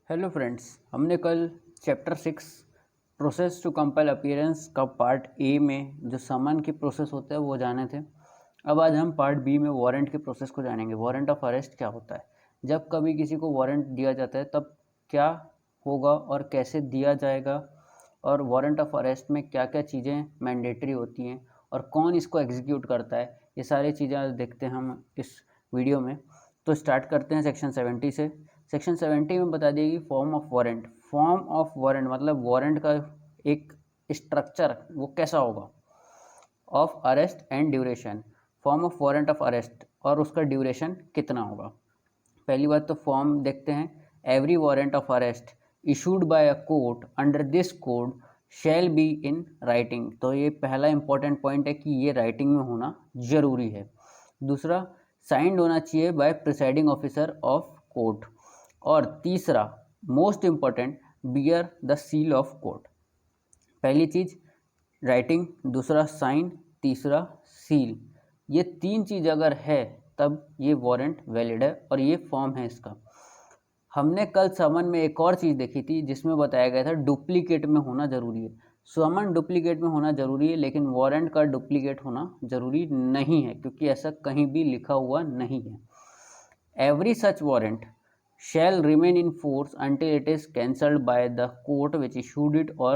Hello friends, हमने कल chapter 6 process to compel appearance का पार्ट ए में जो समन की प्रोसेस होता है वो जाने थे। अब आज हम पार्ट बी में वारंट के प्रोसेस को जानेंगे। वारंट ऑफ अरेस्ट क्या होता है, जब कभी किसी को वारंट दिया जाता है तब क्या होगा और कैसे दिया जाएगा, और वारंट ऑफ अरेस्ट में क्या क्या चीज़ें मैंडेटरी होती हैं और कौन इसको एग्जीक्यूट करता है, ये सारी चीज़ें आज देखते हैं हम इस वीडियो में। तो स्टार्ट करते हैं सेक्शन 70 से। सेक्शन 70 में बता दिया कि form of warrant. Form of warrant मतलब वारंट का एक स्ट्रक्चर वो कैसा होगा। Of arrest and duration, form of warrant of arrest और उसका ड्यूरेशन कितना होगा। पहली बात तो फॉर्म देखते हैं। Every warrant of arrest issued by a court under this code shall be in writing. तो ये पहला इंपॉर्टेंट पॉइंट है कि ये राइटिंग में होना जरूरी है। दूसरा, साइंड होना चाहिए by presiding officer of court. और तीसरा most important, bear the seal of court. पहली चीज़ राइटिंग, दूसरा साइन, तीसरा सील। ये तीन चीज़ अगर है तब ये वारंट वैलिड है और ये फॉर्म है इसका। हमने कल समन में एक और चीज़ देखी थी जिसमें बताया गया था डुप्लीकेट में होना ज़रूरी है। समन डुप्लीकेट में होना ज़रूरी है लेकिन वारंट का डुप्लीकेट होना ज़रूरी नहीं है, क्योंकि ऐसा कहीं भी लिखा हुआ नहीं है। Every such warrant shall remain in force until it is cancelled by the court which issued it or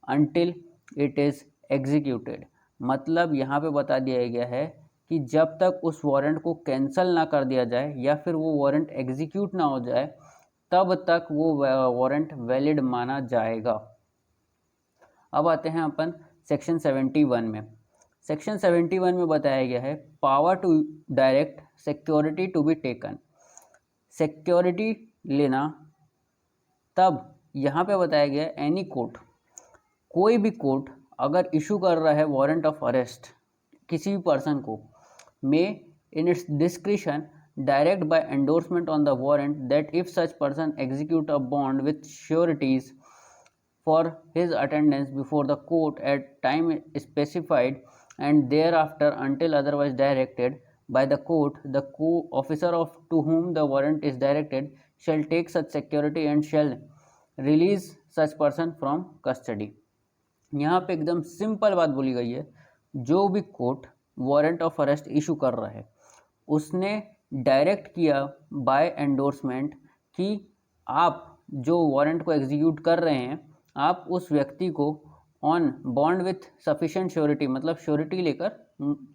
until it is executed। मतलब यहाँ पे बता दिया गया है कि जब तक उस वारंट को कैंसिल ना कर दिया जाए या फिर वो वारंट एग्जीक्यूट ना हो जाए तब तक वो वारंट वैलिड माना जाएगा। अब आते हैं अपन सेक्शन 71 में। सेक्शन 71 में बताया गया है power to direct security to be taken. Security लेना, तब यहाँ पे बताया गया एनी कोर्ट, कोई भी कोर्ट अगर इशू कर रहा है वारंट ऑफ अरेस्ट किसी भी पर्सन को, में in its discretion direct by endorsement on the warrant that if such person execute a bond with sureties for his attendance before the court at time specified and thereafter until otherwise directed by the court, the officer of to whom the warrant is directed shall take such security and shall release such person from custody। यहाँ पे एकदम simple बात बोली गई है। जो भी court warrant of arrest issue कर रहा है उसने डायरेक्ट किया बाय एंडोर्समेंट कि आप जो वारंट को एग्जीक्यूट कर रहे हैं आप उस व्यक्ति को on bond with sufficient surety, मतलब श्योरिटी लेकर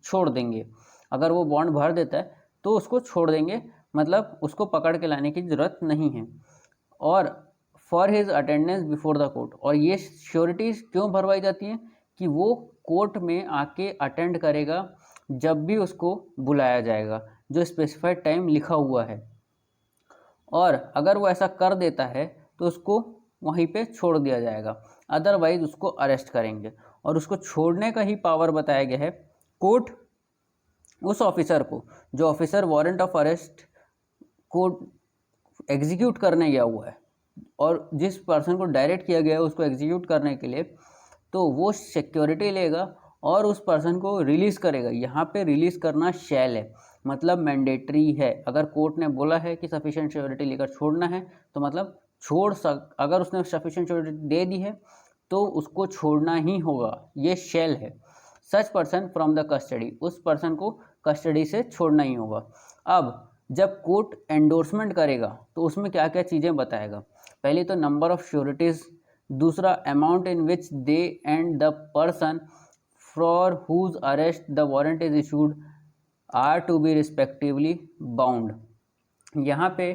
छोड़ देंगे। अगर वो बॉन्ड भर देता है तो उसको छोड़ देंगे, मतलब उसको पकड़ के लाने की ज़रूरत नहीं है। और for his attendance before the court, और ये श्योरिटीज़ क्यों भरवाई जाती हैं कि वो कोर्ट में आके अटेंड करेगा जब भी उसको बुलाया जाएगा, जो स्पेसिफाइड टाइम लिखा हुआ है। और अगर वो ऐसा कर देता है तो उसको वहीं पे छोड़ दिया जाएगा, अदरवाइज उसको अरेस्ट करेंगे। और उसको छोड़ने का ही पावर बताया गया है। कोर्ट उस ऑफिसर को, जो ऑफिसर वारंट ऑफ अरेस्ट को एग्जीक्यूट करने गया हुआ है और जिस पर्सन को डायरेक्ट किया गया है उसको एग्जीक्यूट करने के लिए, तो वो सिक्योरिटी लेगा और उस पर्सन को रिलीज़ करेगा। यहाँ पे रिलीज़ करना शैल है, मतलब मैंडेटरी है। अगर कोर्ट ने बोला है कि सफिशिएंट श्योरिटी लेकर छोड़ना है तो मतलब अगर उसने सफिशिएंट श्योरिटी दे दी है तो उसको छोड़ना ही होगा, ये शैल है। Such person from the custody, उस पर्सन को कस्टडी से छोड़ना ही होगा। अब जब कोर्ट एंडोर्समेंट करेगा तो उसमें क्या क्या चीज़ें बताएगा। पहले तो नंबर ऑफ श्योरिटीज़, दूसरा amount in which they and the person for whose arrest the warrant is issued are to be respectively bound. यहाँ पे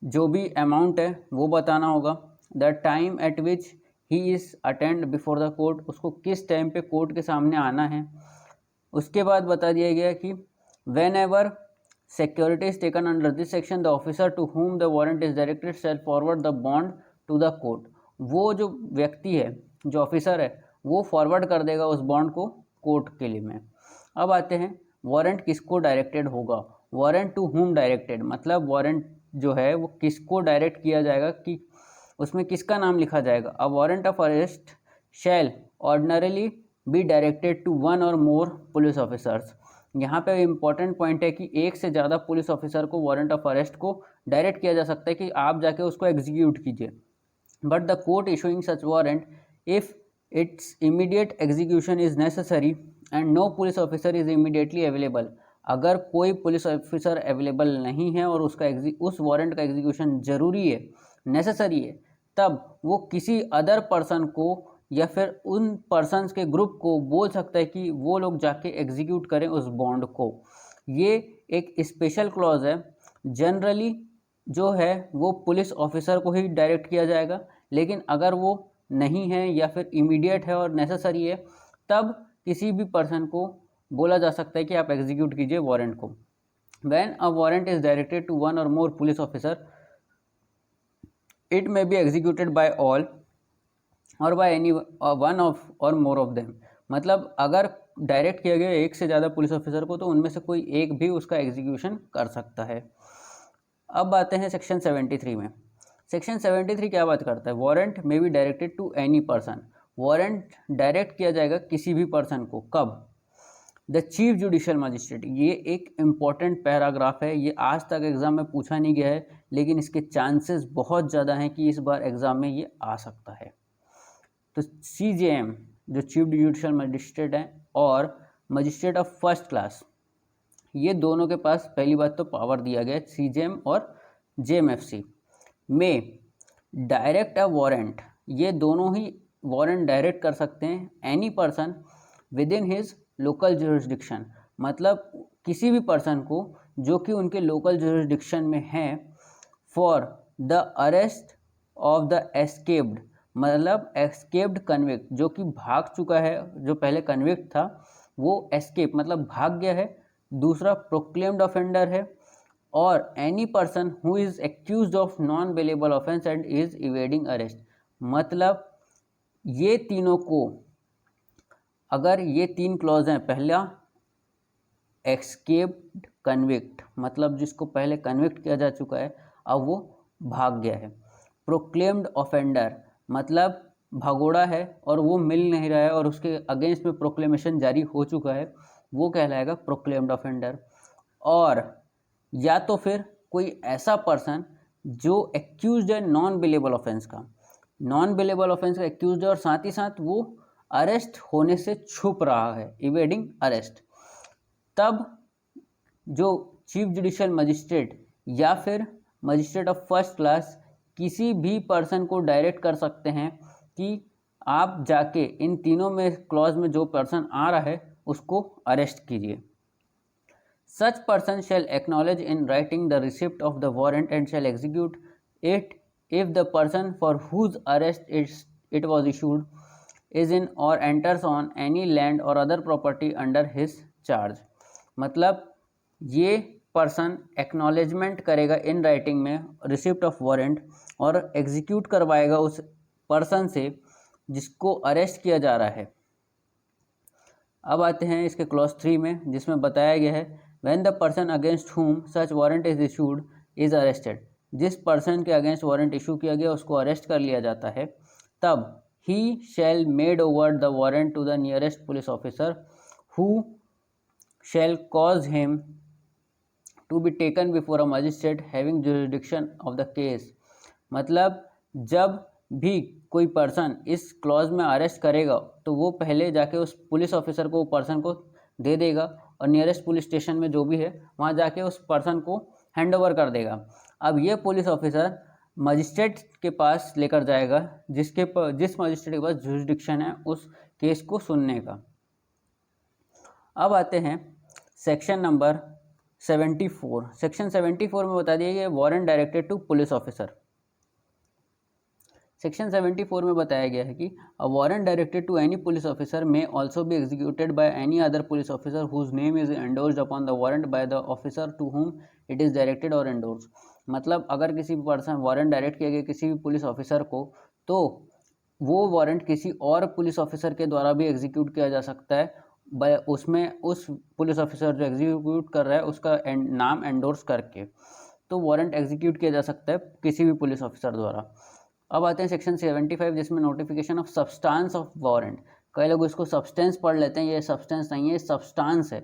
जो भी अमाउंट है वो बताना होगा। The time at which he is attend before the court, उसको किस टाइम पे कोर्ट के सामने आना है। उसके बाद बता दिया गया कि whenever security is taken under this section the officer to whom the warrant is directed shall forward the bond to the court. वो जो व्यक्ति है, जो ऑफिसर है, वो फॉरवर्ड कर देगा उस बॉन्ड को कोर्ट के लिए में। अब आते हैं वारंट किसको डायरेक्टेड होगा। वारंट टू हुम डायरेक्टेड, मतलब वारंट जो है वो किसको डायरेक्ट किया जाएगा, कि उसमें किसका नाम लिखा जाएगा। A warrant of arrest shall ordinarily be directed to one or more police officers. यहाँ पे इम्पॉर्टेंट पॉइंट है कि एक से ज़्यादा पुलिस ऑफिसर को वारंट ऑफ अरेस्ट को डायरेक्ट किया जा सकता है कि आप जाके उसको एग्जीक्यूट कीजिए, but the court issuing such warrant if its immediate execution is necessary and no police officer is immediately available. अगर कोई पुलिस ऑफिसर अवेलेबल नहीं है और उस वारंट का एग्जीक्यूशन ज़रूरी है, नेसेसरी है, तब वो किसी अदर पर्सन को या फिर उन पर्सन्स के ग्रुप को बोल सकता है कि वो लोग जाके एग्जीक्यूट करें उस बॉन्ड को। ये एक स्पेशल क्लॉज है। जनरली जो है वो पुलिस ऑफिसर को ही डायरेक्ट किया जाएगा, लेकिन अगर वो नहीं है या फिर इमीडिएट है और नेसेसरी है, तब किसी भी पर्सन को बोला जा सकता है कि आप एग्जीक्यूट कीजिए वारंट को। When a warrant is directed to one or more police officer, it may be executed by all or by any one of or more of them. मतलब अगर डायरेक्ट किया गया एक से ज़्यादा पुलिस ऑफिसर को, तो उनमें से कोई एक भी उसका एग्जीक्यूशन कर सकता है। अब आते हैं सेक्शन 73 में। सेक्शन 73 क्या बात करता है? Warrant may be directed to any person. Warrant direct किया जाएगा किसी भी पर्सन को। कब? The chief judicial magistrate. ये एक इम्पॉर्टेंट पैराग्राफ है, ये आज तक एग्जाम में पूछा नहीं गया है, लेकिन इसके चांसेस बहुत ज़्यादा हैं कि इस बार एग्जाम में ये आ सकता है। तो CJM जो चीफ जुडिशियल मजिस्ट्रेट हैं और मजिस्ट्रेट ऑफ फर्स्ट क्लास, ये दोनों के पास पहली बात तो पावर दिया गया है, CJM और JMFC में डायरेक्ट अ वारंट। ये दोनों ही वारंट डायरेक्ट कर सकते हैं any person with in his local jurisdiction. मतलब किसी भी पर्सन को जो कि उनके लोकल जुरिस्डिक्शन में है, for the arrest of the escaped. मतलब एस्केप्ड कन्विक्ट, जो कि भाग चुका है, जो पहले कन्विक्ट था वो एस्केप मतलब भाग गया है। दूसरा प्रोक्लेम्ड ऑफेंडर है, और any person who is accused of non bailable offence and is evading arrest. मतलब ये तीनों को, अगर ये तीन क्लॉज हैं, पहला एस्केप्ड कन्विक्ट मतलब जिसको पहले कन्विक्ट किया जा चुका है, अब वो भाग गया है। प्रोक्लेम्ड ऑफेंडर मतलब भगोड़ा है और वो मिल नहीं रहा है और उसके अगेंस्ट में प्रोक्लेमेशन जारी हो चुका है, वो कहलाएगा प्रोक्लेम्ड ऑफेंडर। और या तो फिर कोई ऐसा पर्सन जो एक्यूज्ड है नॉन बिलेबल ऑफेंस का, नॉन बिलेबल ऑफेंस का एक्यूज्ड है और साथ ही साथ वो अरेस्ट होने से छुप रहा है, इवेडिंग अरेस्ट। तब जो चीफ जुडिशियल मजिस्ट्रेट या फिर मजिस्ट्रेट ऑफ फर्स्ट क्लास किसी भी पर्सन को डायरेक्ट कर सकते हैं कि आप जाके इन तीनों में क्लॉज में जो पर्सन आ रहा है उसको अरेस्ट कीजिए। Such person shall acknowledge in writing the receipt of the warrant and shall execute it if the person for whose arrest it was issued is in or enters on any land or other property under his charge। मतलब ये person acknowledgement करेगा in writing में receipt of warrant और execute करवाएगा उस person से जिसको arrest किया जा रहा है। अब आते हैं इसके क्लॉज 3 में, जिसमें बताया गया है When the person against whom such warrant is issued is arrested। जिस पर्सन के अगेंस्ट वारंट इशू किया गया उसको अरेस्ट कर लिया जाता है, तब he shall made over the warrant to the nearest police officer who shall cause him to be taken before a magistrate having jurisdiction of the case। मतलब जब भी कोई पर्सन इस क्लॉज में अरेस्ट करेगा तो वो पहले जाके उस पुलिस ऑफिसर को, पर्सन को दे देगा और नियरेस्ट पुलिस स्टेशन में जो भी है वहाँ जाके उस पर्सन को हैंड ओवर कर देगा। अब ये पुलिस ऑफिसर मजिस्ट्रेट के पास लेकर जाएगा जिस मजिस्ट्रेट के पास जुरिस्डिक्शन है उस केस को सुनने का। अब आते हैं सेक्शन नंबर 74। सेक्शन 74 में बता दिया गया warrant directed to police officer. Section 74 में बताया गया है कि a warrant directed to any police officer may also be executed by any other police officer whose name is endorsed upon the warrant by the officer to whom it is directed or endorse. मतलब अगर किसी भी person warrant direct किया गया किसी भी police officer को, तो वो वारंट किसी और पुलिस ऑफिसर के द्वारा भी एग्जीक्यूट किया जा सकता है, उसमें उस पुलिस ऑफिसर जो एग्जीक्यूट कर रहा है उसका नाम एंडोर्स करके, तो वारंट एग्जीक्यूट किया जा सकता है किसी भी पुलिस ऑफिसर द्वारा। अब आते हैं सेक्शन 75, जिसमें notification of substance of warrant. कई लोग इसको सब्सटेंस पढ़ लेते हैं, ये सब्सटेंस नहीं है, सब्सटेंस है।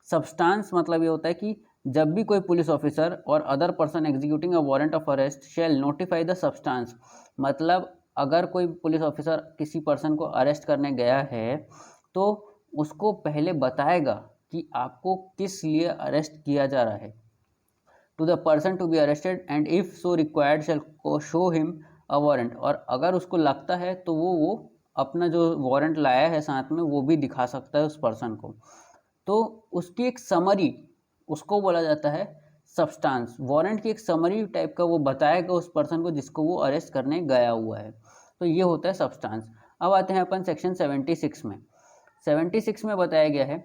सब्सटेंस मतलब ये होता है कि जब भी कोई police officer or other person executing a warrant of arrest shall notify the substance, मतलब अगर कोई पुलिस ऑफिसर किसी पर्सन को अरेस्ट करने गया है तो उसको पहले बताएगा कि आपको किस लिए अरेस्ट किया जा रहा है, to the person to be arrested and if so required shall show him a warrant, और अगर उसको लगता है तो वो अपना जो वारंट लाया है साथ में वो भी दिखा सकता है उस पर्सन को। तो उसकी एक समरी, उसको बोला जाता है सब्सटेंस। वारंट की एक समरी टाइप का वो बताएगा उस पर्सन को जिसको वो अरेस्ट करने गया हुआ है, तो ये होता है सब्सटेंस। अब आते हैं अपन सेक्शन 76 में। 76 में बताया गया है,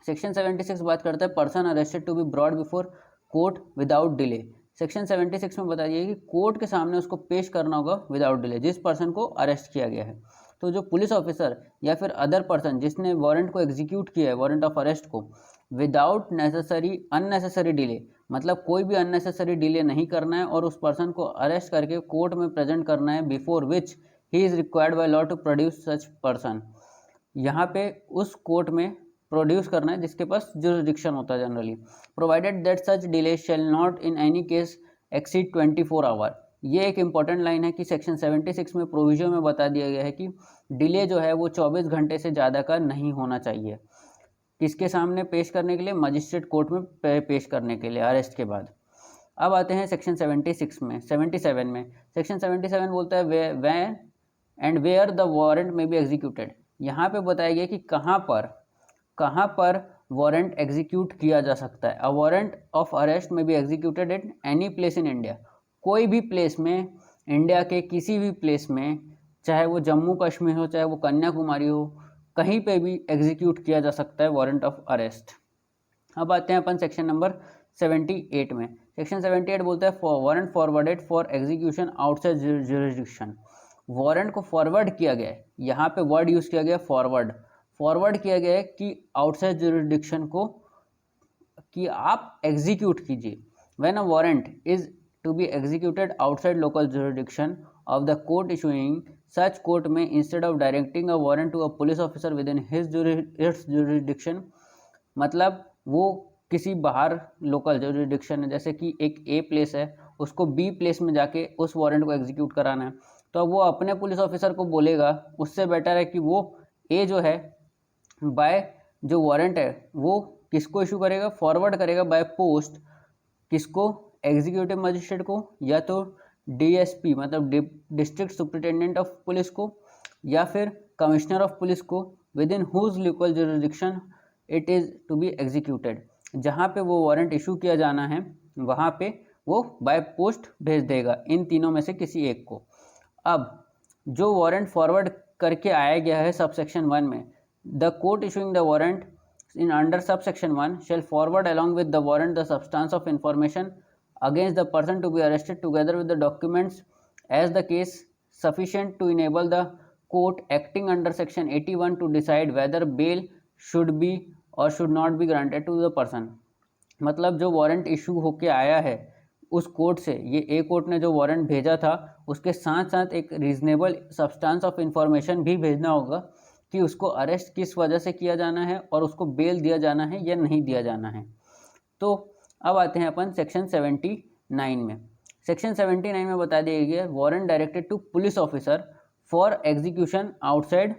सेक्शन 76 बात करता है person arrested to be brought before court without delay. Section 76 में बता दिया कि कोर्ट के सामने उसको पेश करना होगा विदाउट डिले, जिस पर्सन को अरेस्ट किया गया है। तो जो पुलिस ऑफिसर या फिर अदर पर्सन जिसने वारंट को एग्जीक्यूट किया है, वारंट ऑफ अरेस्ट को, विदाउट अननेसेसरी डिले, मतलब कोई भी अननेसेसरी डिले नहीं करना है और उस पर्सन को अरेस्ट करके कोर्ट में प्रेजेंट करना है, before which he is required by law to produce such person. यहाँ पे उस कोर्ट में प्रोड्यूस करना है जिसके पास जुरिडिक्शन होता है generally, provided that such delay shall not in any case exceed 24 hour. ये एक इंपॉर्टेंट लाइन है कि सेक्शन 76 में प्रोविजन में बता दिया गया है कि डिले जो है वो 24 घंटे से ज़्यादा का नहीं होना चाहिए। किसके सामने पेश करने के लिए? मजिस्ट्रेट कोर्ट में पेश करने के लिए अरेस्ट के बाद। अब आते हैं सेक्शन 77 में। सेक्शन 77 बोलता है when and where the warrant may be executed. यहाँ पे बताया गया कि कहाँ पर वारंट एग्जीक्यूट किया जा सकता है। अ वारंट ऑफ अरेस्ट में be executed at any place in India, कोई भी प्लेस में, इंडिया के किसी भी प्लेस में, चाहे वो जम्मू कश्मीर हो, चाहे वो कन्याकुमारी हो, कहीं पे भी एग्जीक्यूट किया जा सकता है वारंट ऑफ अरेस्ट। अब आते हैं अपन सेक्शन नंबर 78 में। सेक्शन 78 बोलता है warrant forwarded for execution outside jurisdiction. Warrant को फॉरवर्ड किया गया है, यहाँ पे वर्ड यूज़ किया गया फॉरवर्ड किया गया है कि आउटसाइड जुरिसडिक्शन को कि आप एग्जीक्यूट कीजिए। When a warrant is to be executed outside local jurisdiction of the court issuing such court में instead of directing a warrant to a police officer within his jurisdiction, मतलब वो किसी बाहर local jurisdiction है, जैसे कि एक a place है, उसको बी प्लेस में जाके उस वारंट को एग्जीक्यूट कराना है, तो वो अपने पुलिस ऑफिसर को बोलेगा, उससे बेटर है कि वो ए जो है बाय जो वारंट है वो किसको इशू करेगा? फॉरवर्ड करेगा बाय पोस्ट, किसको? एग्जीक्यूटिव मजिस्ट्रेट को, या तो डीएसपी मतलब डिस्ट्रिक्ट सुपरिटेंडेंट ऑफ पुलिस को, या फिर कमिश्नर ऑफ पुलिस को, within whose local jurisdiction it is to be executed. जहाँ पे वो वारंट इशू किया जाना है वहाँ पे वो बाय पोस्ट भेज देगा, इन तीनों में से किसी एक को। अब जो वारंट फॉरवर्ड करके आया गया है सबसेक्शन 1 में, the court issuing the warrant in under subsection 1 shall forward along with the warrant the substance of information against the person to be arrested together with the documents as the case sufficient to enable the court acting under section 81 to decide whether bail should be or should not be granted to the person। मतलब जो warrant issue होके आया है उस court से, ये a court ने जो वारंट भेजा था उसके साथ साथ एक रीजनेबल सब्सटेंस ऑफ इंफॉर्मेशन भी भेजना होगा कि उसको अरेस्ट किस वजह से किया जाना है और उसको बेल दिया जाना है या नहीं दिया जाना है। तो अब आते हैं अपन सेक्शन 79 में। सेक्शन 79 में बता दिया गया warrant directed to police officer for execution outside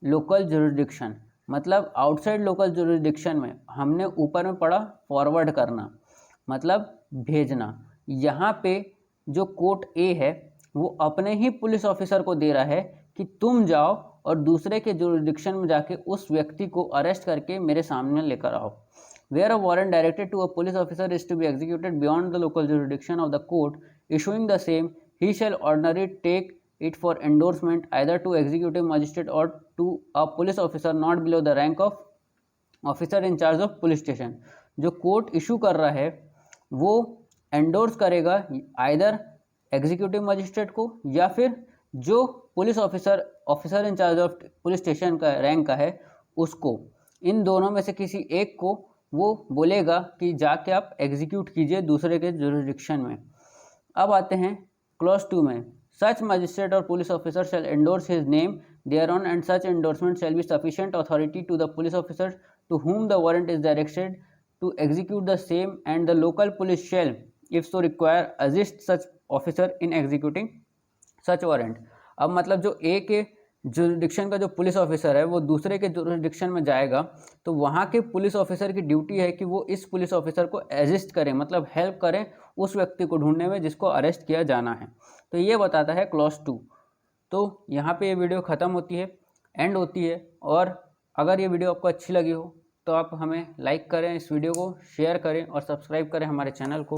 local jurisdiction, मतलब आउटसाइड लोकल जुरिसडिक्शन में हमने ऊपर में पढ़ा फॉरवर्ड करना मतलब भेजना। यहाँ पे जो कोर्ट ए है वो अपने ही पुलिस ऑफिसर को दे रहा है कि तुम जाओ और दूसरे के जुरिसडिक्शन में जाके उस व्यक्ति को अरेस्ट करके मेरे सामने लेकर आओ। Where a warrant directed to a police officer is to be executed beyond the local jurisdiction of the court issuing the same, he shall ordinary take it for endorsement either to executive magistrate or to a police officer not below the rank of officer in charge of police station। जो court issue कर रहा है वो endorse करेगा either executive magistrate को या फिर जो police officer in charge of police station का रैंक का है उसको। इन दोनों में से किसी एक को वो बोलेगा कि जाके आप एग्जीक्यूट कीजिए दूसरे के जुरिसडिक्शन में। अब आते हैं क्लॉज 2 में। Such magistrate or police officer shall endorse his name thereon and such endorsement shall be sufficient authority to the police officer to whom the warrant is directed to execute the same, and the local police shall, if so require, assist such officer in executing such warrant। अब मतलब जो ए के jurisdiction का जो police officer है वो दूसरे के जुरिडिक्शन में जाएगा, तो वहाँ के पुलिस ऑफिसर की ड्यूटी है कि वो इस पुलिस ऑफिसर को असिस्ट करें, मतलब हेल्प करें उस व्यक्ति को ढूंढने में जिसको अरेस्ट किया जाना है। तो ये बताता है क्लॉज 2। तो यहाँ पे ये वीडियो ख़त्म होती है, एंड होती है। और अगर ये वीडियो आपको अच्छी लगी हो तो आप हमें लाइक करें, इस वीडियो को शेयर करें और सब्सक्राइब करें हमारे चैनल को।